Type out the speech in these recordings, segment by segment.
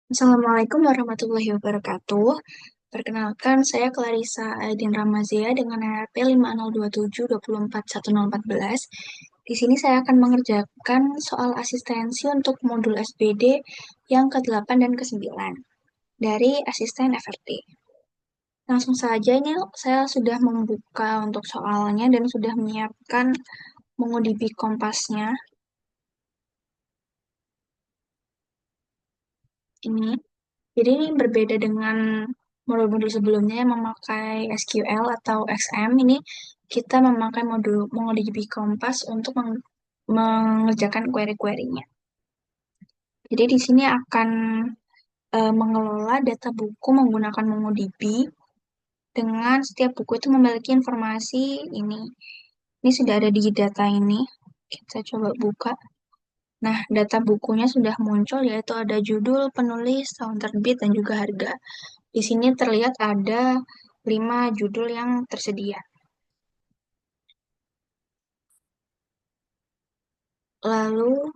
Assalamualaikum warahmatullahi wabarakatuh. Perkenalkan, saya Clarissa Aidin Ramazia dengan NRP 5027241014. Di sini saya akan mengerjakan soal asistensi untuk modul SBD yang ke-8 dan ke-9 dari asisten FRT. Langsung saja ini saya sudah membuka untuk soalnya dan sudah menyiapkan MongoDB Kompasnya ini. Jadi ini berbeda dengan modul-modul sebelumnya yang memakai SQL atau XM. Ini kita memakai modul MongoDB Compass untuk mengerjakan query-querynya. Jadi di sini akan mengelola data buku menggunakan MongoDB dengan setiap buku itu memiliki informasi ini. Ini sudah ada di data ini. Kita coba buka. Nah, data bukunya sudah muncul yaitu ada judul, penulis, tahun terbit, dan juga harga. Di sini terlihat ada 5 judul yang tersedia. Lalu,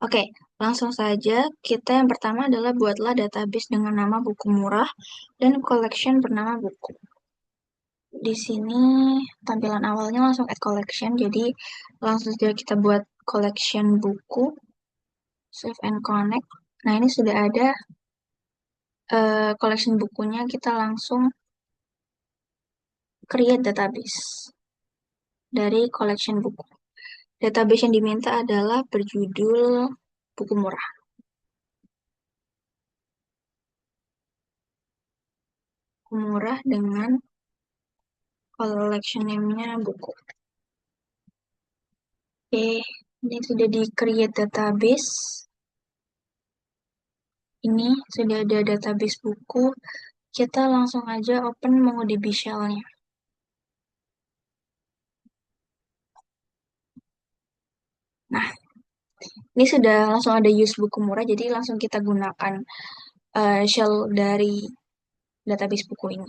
oke, langsung saja kita yang pertama adalah buatlah database dengan nama buku murah dan collection bernama buku. Di sini tampilan awalnya langsung add collection, jadi langsung saja kita buat collection buku, save and connect. Nah, ini sudah ada collection bukunya, kita langsung create database dari collection buku. Database yang diminta adalah berjudul buku murah. Buku murah dengan collection name-nya buku. Oke, ini sudah di create database. Ini sudah ada database buku. Kita langsung aja open MongoDB shell-nya. Nah, ini sudah langsung ada use buku murah, jadi langsung kita gunakan shell dari database buku ini.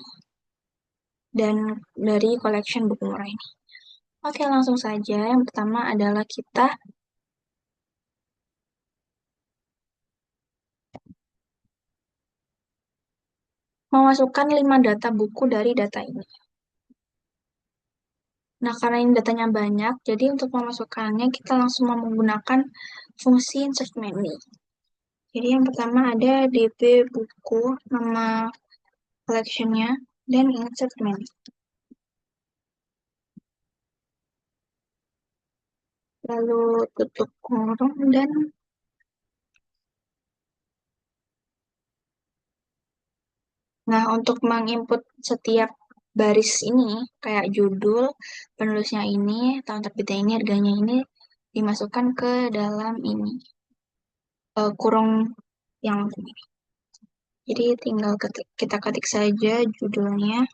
Dan dari collection buku murah ini. Oke, langsung saja. Yang pertama adalah kita memasukkan 5 data buku dari data ini. Nah, karena ini datanya banyak, jadi untuk memasukkannya kita langsung menggunakan fungsi insert many. Jadi yang pertama ada DB buku, nama collection-nya, dan insert many. Lalu tutup kurung dan nah untuk menginput setiap baris ini kayak judul, penulisnya ini, tahun terbitnya ini, harganya ini dimasukkan ke dalam ini kurung yang langsung ini. Jadi tinggal kita ketik saja judulnya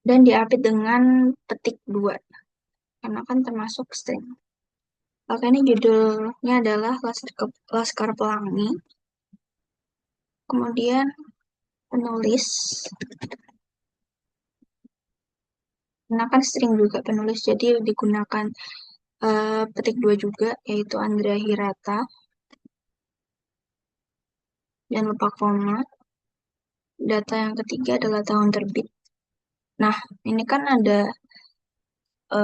dan diapit dengan petik 2 karena kan termasuk string. Oke, ini judulnya adalah Laskar Pelangi. Kemudian penulis, gunakan string juga penulis, jadi digunakan petik 2 juga, yaitu Andrea Hirata. Jangan lupa koma. Data yang ketiga adalah tahun terbit. Nah, ini kan ada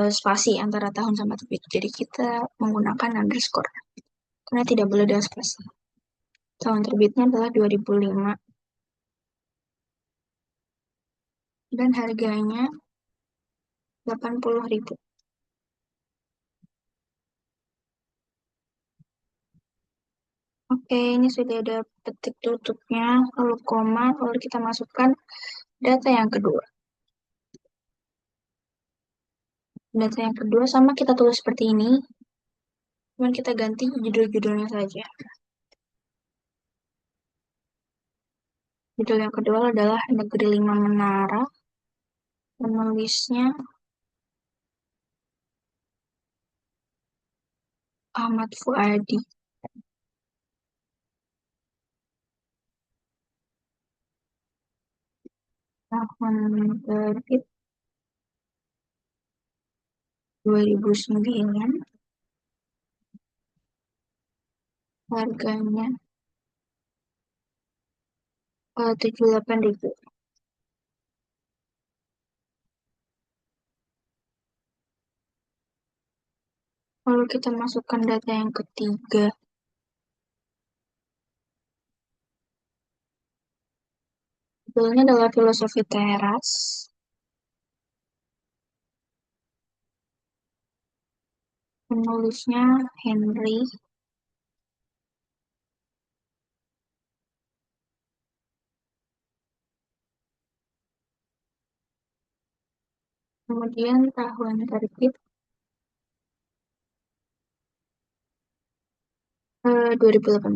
spasi antara tahun sama terbit, jadi kita menggunakan underscore, karena tidak boleh ada spasi. Tahun terbitnya adalah 2005. Dan harganya 80.000. Oke, ini sudah ada petik tutupnya, lalu koma, lalu kita masukkan data yang kedua. Data yang kedua sama kita tulis seperti ini, cuman kita ganti judul-judulnya saja. Judul yang kedua adalah Negeri Lima Menara, penulisnya Ahmad Fuadi. Tahun terbit 2009 harganya 78.000. Kalau kita masukkan data yang ketiga, judulnya adalah filosofi teras. Penulisnya Henry. Kemudian tahun terbit 2018.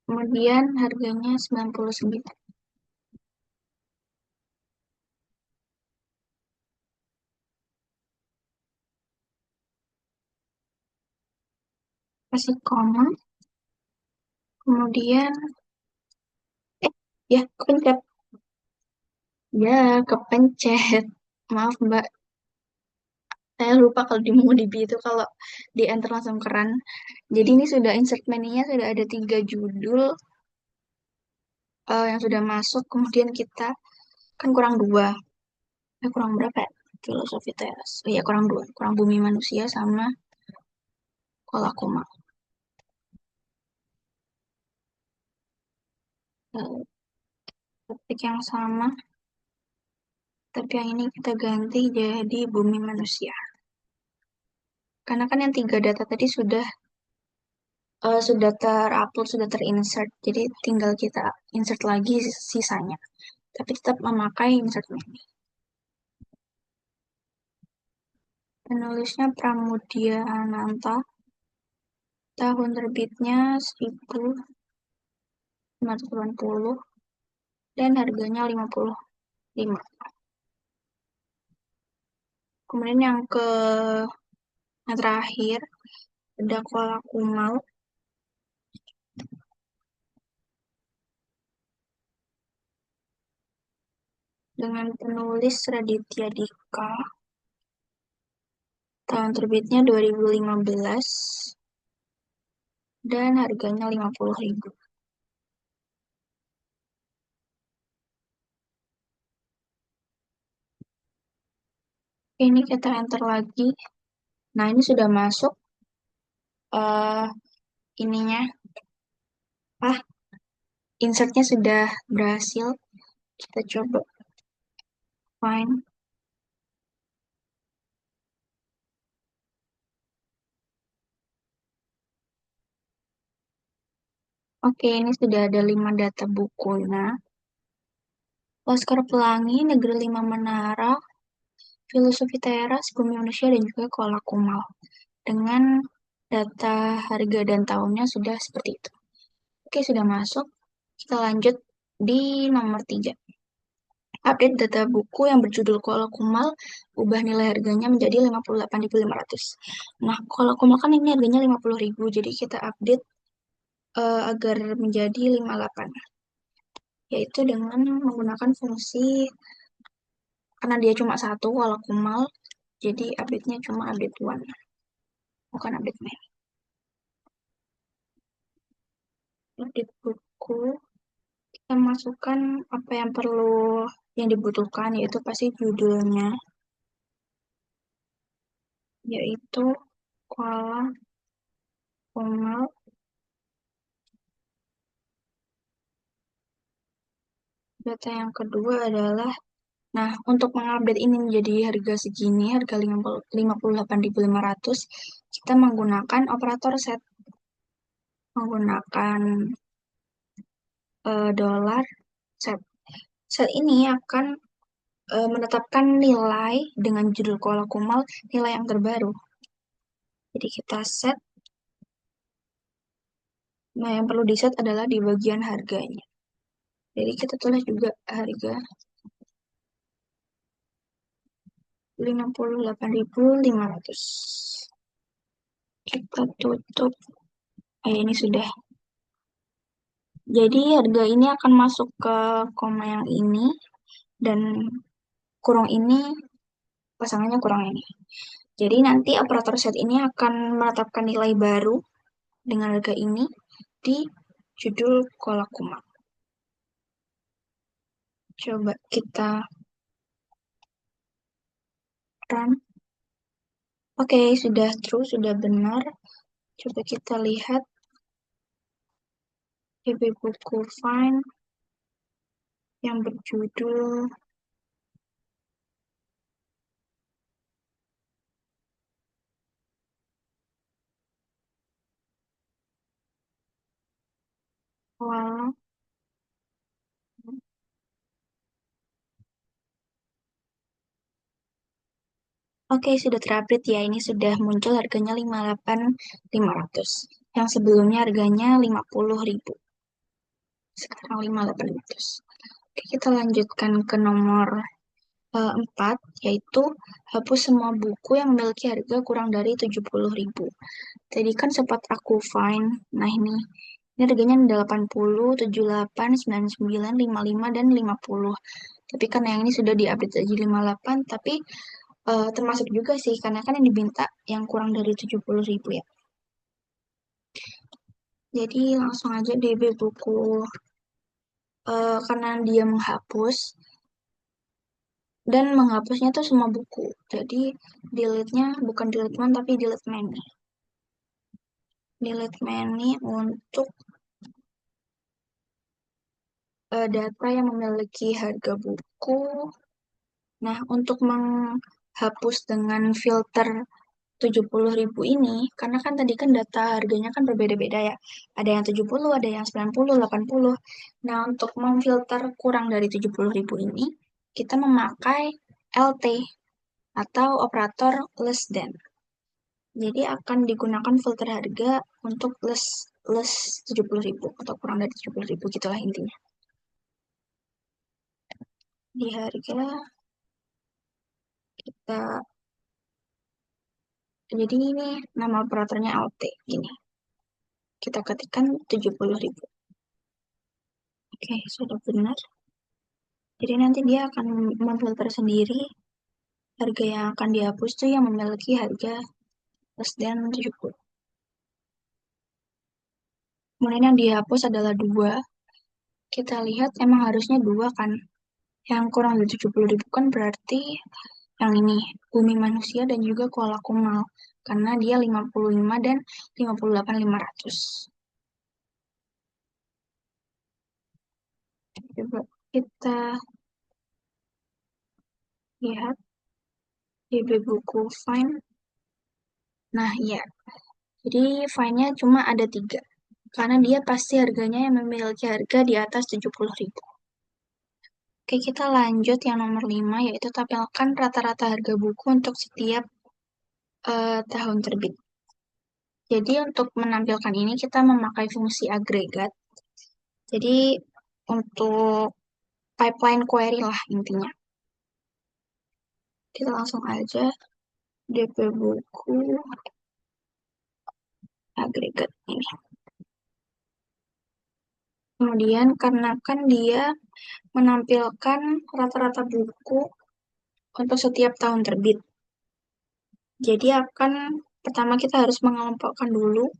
Kemudian harganya 99. Kasih koma. Kemudian, eh, ya, kepencet. Ya, kepencet. Maaf, Mbak. Saya lupa kalau di MongoDB itu kalau di enter langsung keren. Jadi ini sudah insert menu-nya sudah ada 3 judul yang sudah masuk. Kemudian kita kan kurang dua. Kurang berapa ya? Filosofi teras. Oh iya, kurang dua. Kurang bumi manusia sama kolakuma. Topik yang sama, tapi yang ini kita ganti jadi bumi manusia. Karena kan yang 3 data tadi sudah terupload, sudah terinsert. Jadi tinggal kita insert lagi sisanya. Tapi tetap memakai insert menu. Penulisnya Pramudia Ananta. Tahun terbitnya 1980 dan harganya 55. Kemudian yang terakhir ada Kuala Kumal dengan penulis Raditya Dika. Tahun terbitnya 2015 dan harganya 50.000. Ini kita enter lagi. Nah, ini sudah masuk eh ininya. Ah, insertnya sudah berhasil. Kita coba find. Oke, ini sudah ada 5 data buku. Nah, Laskar Pelangi, Negeri Lima Menara, Filosofi Teras, Bumi Manusia, dan juga Koala Kumal. Dengan data harga dan tahunnya sudah seperti itu. Oke, sudah masuk. Kita lanjut di nomor 3. Update data buku yang berjudul Koala Kumal, ubah nilai harganya menjadi 58.500. Nah, Koala Kumal kan ini harganya 50.000, jadi kita update agar menjadi 58. Yaitu dengan menggunakan fungsi, karena dia cuma satu Koala Kumal, jadi update-nya cuma update one, bukan update main. Update buku, kita masukkan apa yang yang dibutuhkan, yaitu pasti judulnya, yaitu Koala Kumal. Data yang kedua adalah, nah, untuk mengupdate ini menjadi harga segini, harga 58.500, kita menggunakan operator set, menggunakan dolar set. Set ini akan menetapkan nilai dengan judul Koala Kumal, nilai yang terbaru. Jadi kita set, nah yang perlu di set adalah di bagian harganya. Jadi kita tulis juga harga 58.500. Kita tutup. Ini sudah. Jadi harga ini akan masuk ke koma yang ini. dan kurung ini pasangannya kurang ini. Jadi nanti operator set ini akan menetapkan nilai baru dengan harga ini di judul Kolakuma. Coba kita run. Oke, sudah true, sudah benar. Coba kita lihat DB buku find yang berjudul awal. Oke, sudah terupdate ya. Ini sudah muncul harganya 58.500. Yang sebelumnya harganya 50.000. Sekarang 58.500. Oke, kita lanjutkan ke nomor 4, yaitu hapus semua buku yang memiliki harga kurang dari 70.000. Tadi kan sempat aku find. Nah, ini harganya 80, 78, 99, 55, dan 50. Tapi karena yang ini sudah diupdate jadi 58, tapi termasuk juga sih, karena kan yang diminta yang kurang dari 70.000 ya. Jadi langsung aja DB buku, karena dia menghapus, dan menghapusnya tuh semua buku. Jadi delete-nya bukan delete one, tapi delete many. Delete many untuk data yang memiliki harga buku. Nah, untuk menghapus dengan filter 70.000 ini, karena kan tadi kan data harganya kan berbeda-beda ya. Ada yang 70, ada yang 90, 80. Nah, untuk memfilter kurang dari 70.000 ini, kita memakai LT atau operator less than. Jadi akan digunakan filter harga untuk less 70.000 atau kurang dari 70.000, gitulah intinya. Di harga kita, jadi ini nama operatornya LT, gini. Kita ketikkan 70.000. Oke, sudah benar. Jadi nanti dia akan memfilter sendiri harga yang akan dihapus tuh yang memiliki harga less than 70. Kemudian yang dihapus adalah 2. Kita lihat emang harusnya 2 kan. Yang kurang dari 70.000 kan berarti yang ini, Bumi Manusia dan juga Kuala Kumal. Karena dia 55 dan 58.500. Coba kita lihat di buku find. Nah, iya. Jadi fine-nya cuma ada 3. Karena dia pasti harganya yang memiliki harga di atas 70.000. Oke, kita lanjut yang nomor 5, yaitu tampilkan rata-rata harga buku untuk setiap tahun terbit. Jadi untuk menampilkan ini kita memakai fungsi agregat. Jadi untuk pipeline query lah intinya. Kita langsung aja DP buku agregat ini. Kemudian karena kan dia menampilkan rata-rata buku untuk setiap tahun terbit. Jadi pertama kita harus mengelompokkan dulu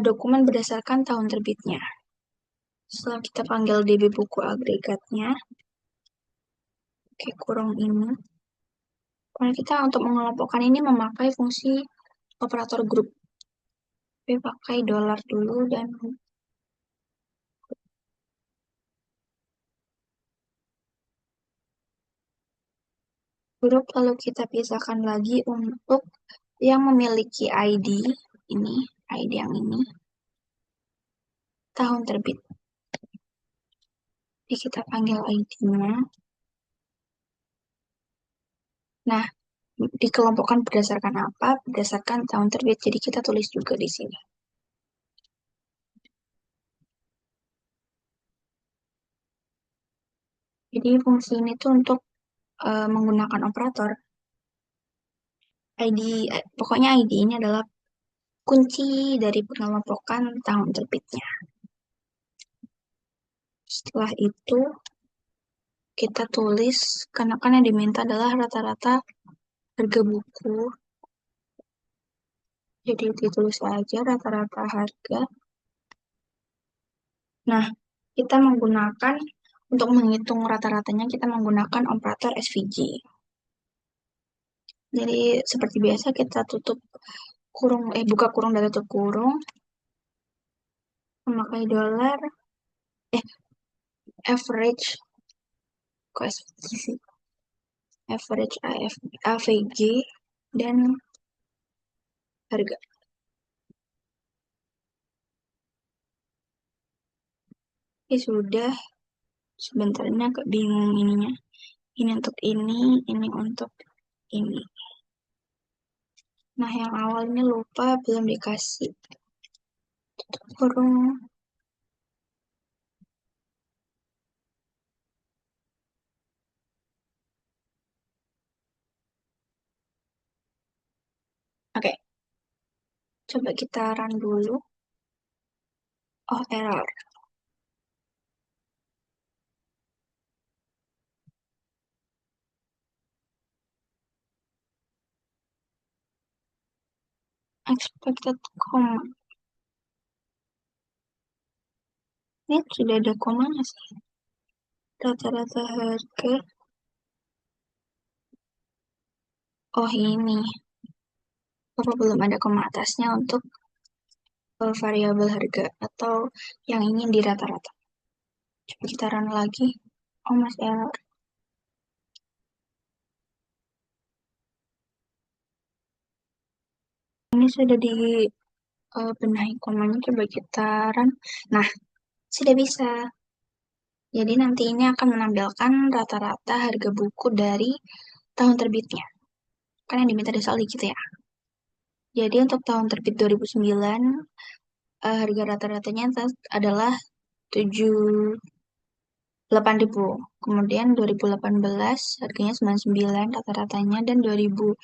dokumen berdasarkan tahun terbitnya. Setelah kita panggil DB buku agregatnya, oke, kurung ini. Kemudian kita untuk mengelompokkan ini memakai fungsi operator grup. Oke, pakai dolar dulu dan grup, lalu kita pisahkan lagi untuk yang memiliki ID ini, ID yang ini, tahun terbit. Jadi kita panggil ID-nya. Nah, dikelompokkan berdasarkan apa? Berdasarkan tahun terbit. Jadi kita tulis juga di sini. Jadi fungsi ini tuh untuk menggunakan operator ID, pokoknya ID ini adalah kunci dari pengelompokan tahun terbitnya. Setelah itu kita tulis, karena kan yang diminta adalah rata-rata harga buku. Jadi ditulis aja rata-rata harga. Nah, kita menggunakan, untuk menghitung rata-ratanya, kita menggunakan operator SVG. Jadi, seperti biasa kita tutup kurung, buka kurung dan tutup kurung, memakai dolar, eh, average, kok SVG sih? Average AVG, dan harga. Oke, sudah. Sebentar, ini agak bingung ininya. Ini untuk ini untuk ini. Nah, yang awalnya lupa, belum dikasih kurung. Oke, coba kita run dulu. Oh, error. Expected comma. Ini sudah ada komanya sih. Rata-rata harga. Oh, ini. Apa belum ada koma atasnya untuk variabel harga atau yang ingin di rata-rata. Coba kita run lagi. Oh, masih error. Ini sudah di benahi komanya, coba kita run. Nah, sudah bisa. Jadi nanti ini akan menampilkan rata-rata harga buku dari tahun terbitnya. Kan yang diminta di saldo gitu ya. Jadi untuk tahun terbit 2009, harga rata-ratanya adalah 78.000. Kemudian 2018 harganya 99 rata-ratanya, dan 2005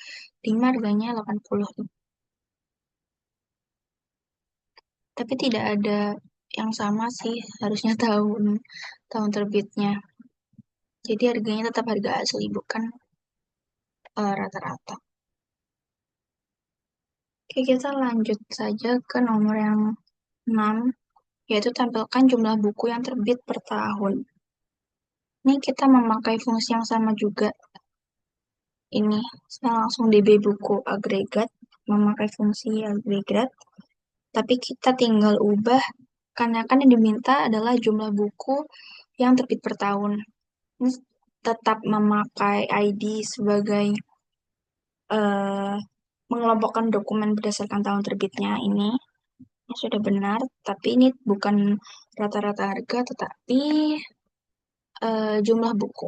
harganya 80. Tapi tidak ada yang sama sih, harusnya tahun tahun terbitnya. Jadi harganya tetap harga asli, bukan rata-rata. Oke, kita lanjut saja ke nomor yang 6, yaitu tampilkan jumlah buku yang terbit per tahun. Ini kita memakai fungsi yang sama juga. Ini, saya langsung DB buku agregat, memakai fungsi agregat, tapi kita tinggal ubah, karena kan yang diminta adalah jumlah buku yang terbit per tahun. Ini tetap memakai ID sebagai eh, mengelompokkan dokumen berdasarkan tahun terbitnya ini. Sudah benar, tapi ini bukan rata-rata harga, tetapi jumlah buku.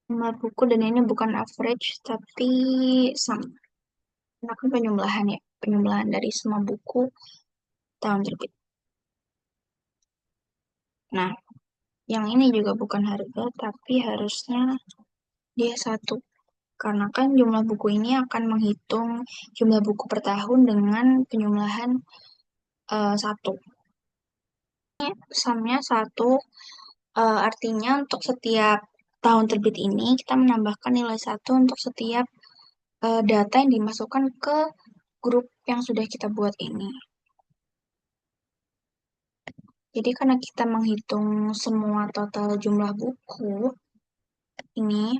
Jumlah buku, dan ini bukan average, tapi sum. Karena kan penyembelahan ya, penyembelahan dari semua buku tahun terbit. Nah, yang ini juga bukan harga, tapi harusnya dia satu. Karena kan jumlah buku ini akan menghitung jumlah buku per tahun dengan penyembelahan satu. Sumnya satu, artinya untuk setiap tahun terbit ini kita menambahkan nilai satu untuk setiap data yang dimasukkan ke grup yang sudah kita buat ini. Jadi karena kita menghitung semua total jumlah buku ini,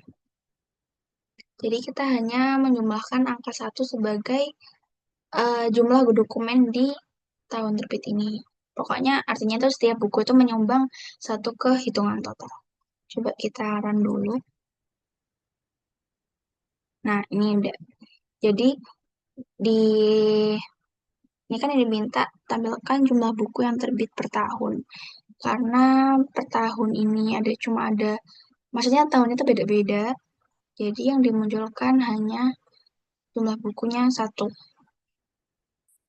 jadi kita hanya menjumlahkan angka satu sebagai jumlah dokumen di tahun terbit ini. Pokoknya artinya itu setiap buku itu menyumbang satu ke hitungan total. Coba kita run dulu. Nah, ini udah. Jadi di ini kan yang diminta tampilkan jumlah buku yang terbit per tahun. Karena per tahun ini ada, maksudnya tahun itu beda-beda. Jadi yang dimunculkan hanya jumlah bukunya satu.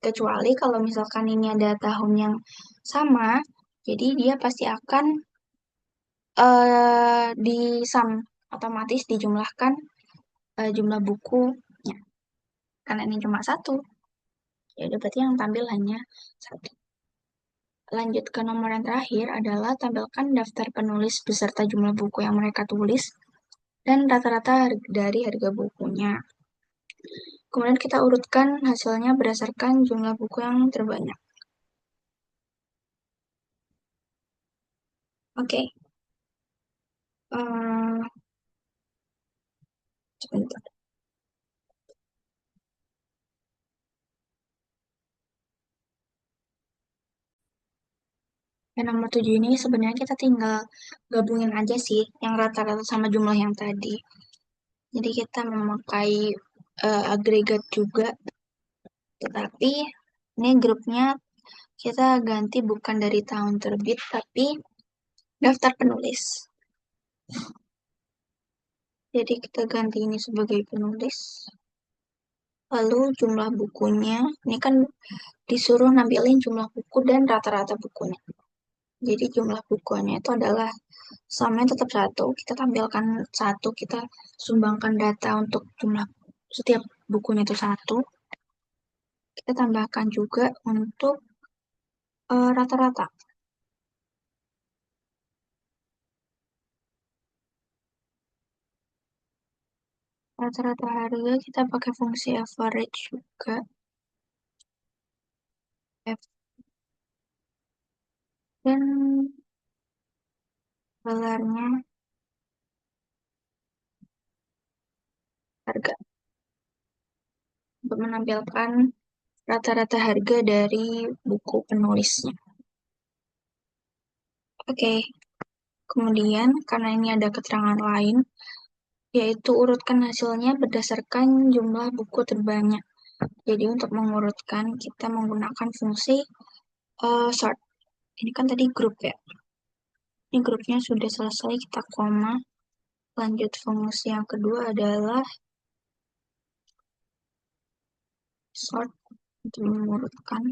Kecuali kalau misalkan ini ada tahun yang sama, jadi dia pasti akan di sum. otomatis dijumlahkan jumlah bukunya. Karena ini cuma satu, ya berarti yang tampil hanya satu. Lanjut ke nomor yang terakhir adalah tampilkan daftar penulis beserta jumlah buku yang mereka tulis dan rata-rata dari harga bukunya. Kemudian kita urutkan hasilnya berdasarkan jumlah buku yang terbanyak. Oke, eh, sebentar. Yang nomor 7 ini sebenarnya kita tinggal gabungin aja sih yang rata-rata sama jumlah yang tadi. Jadi kita memakai agregat juga, tetapi ini grupnya kita ganti bukan dari tahun terbit, tapi daftar penulis. Jadi kita ganti ini sebagai penulis. Lalu jumlah bukunya, ini kan disuruh nampilin jumlah buku dan rata-rata bukunya. Jadi jumlah bukunya itu adalah sama tetap satu. Kita tampilkan satu, kita sumbangkan data untuk jumlah setiap bukunya itu satu. Kita tambahkan juga untuk rata-rata. Rata-rata harga kita pakai fungsi average juga. Dan gelarnya harga untuk menampilkan rata-rata harga dari buku penulisnya. Oke, kemudian karena ini ada keterangan lain, yaitu urutkan hasilnya berdasarkan jumlah buku terbanyak. Jadi untuk mengurutkan kita menggunakan fungsi sort. Ini kan tadi grup ya. Ini grupnya sudah selesai, kita koma. Lanjut fungsi yang kedua adalah sort untuk mengurutkan.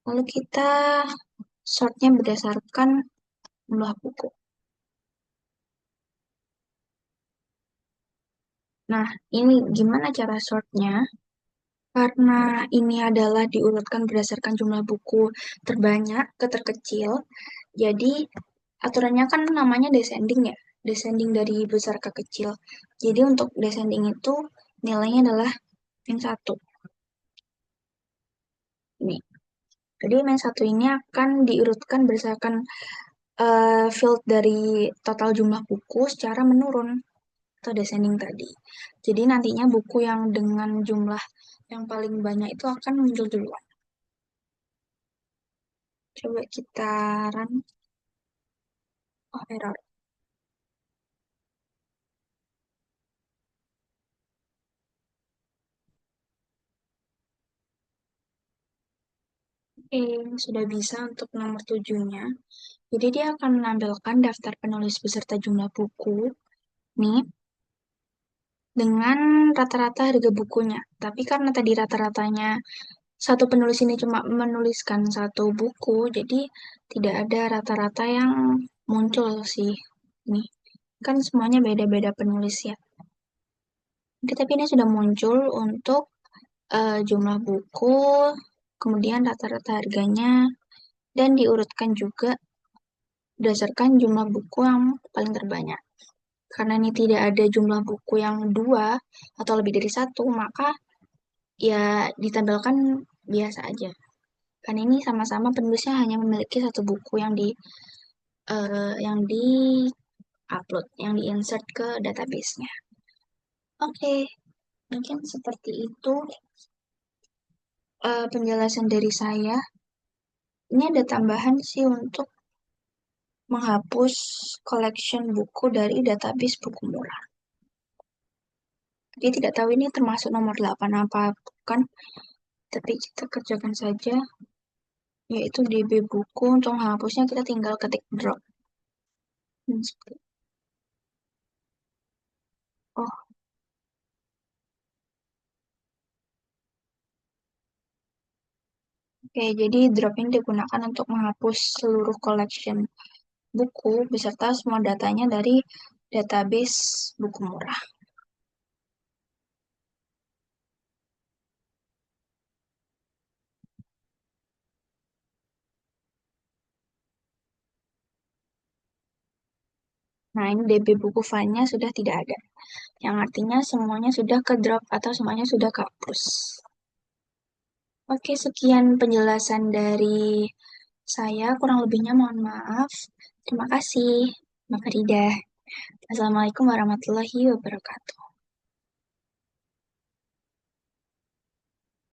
Lalu kita sortnya berdasarkan jumlah buku. Nah, ini gimana cara sortnya? Karena ini adalah diurutkan berdasarkan jumlah buku terbanyak ke terkecil, jadi aturannya kan namanya descending ya, descending dari besar ke kecil. Jadi untuk descending itu nilainya adalah min satu. Ini. Jadi min satu ini akan diurutkan berdasarkan field dari total jumlah buku secara menurun atau descending tadi. Jadi nantinya buku yang dengan jumlah yang paling banyak itu akan muncul duluan. Coba kita run. Oh, error. Oke, sudah bisa untuk nomor 7-nya. Jadi dia akan menampilkan daftar penulis beserta jumlah buku nih dengan rata-rata harga bukunya. Tapi karena tadi rata-ratanya satu penulis ini cuma menuliskan satu buku, jadi tidak ada rata-rata yang muncul sih. Nih, kan semuanya beda-beda penulis ya. Oke, tapi ini sudah muncul untuk jumlah buku, kemudian rata-rata harganya, dan diurutkan juga berdasarkan jumlah buku yang paling terbanyak. Karena ini tidak ada jumlah buku yang dua atau lebih dari satu, maka ya ditampilkan biasa aja. Karena ini sama-sama penulisnya hanya memiliki satu buku yang di upload, yang di insert ke database-nya. Oke, mungkin seperti itu penjelasan dari saya. Ini ada tambahan sih untuk menghapus collection buku dari database buku murah. Dia tidak tahu ini termasuk nomor 8 apa bukan, tapi kita kerjakan saja, yaitu DB buku. Untuk menghapusnya kita tinggal ketik drop. Oh, oke, jadi drop ini digunakan untuk menghapus seluruh collection buku beserta semua datanya dari database buku murah. Nah, ini DB buku file-nya sudah tidak ada. Yang artinya semuanya sudah ke drop atau semuanya sudah kehapus. Oke, sekian penjelasan dari saya. Kurang lebihnya mohon maaf. Terima kasih, Mbak Farida. Assalamualaikum warahmatullahi wabarakatuh.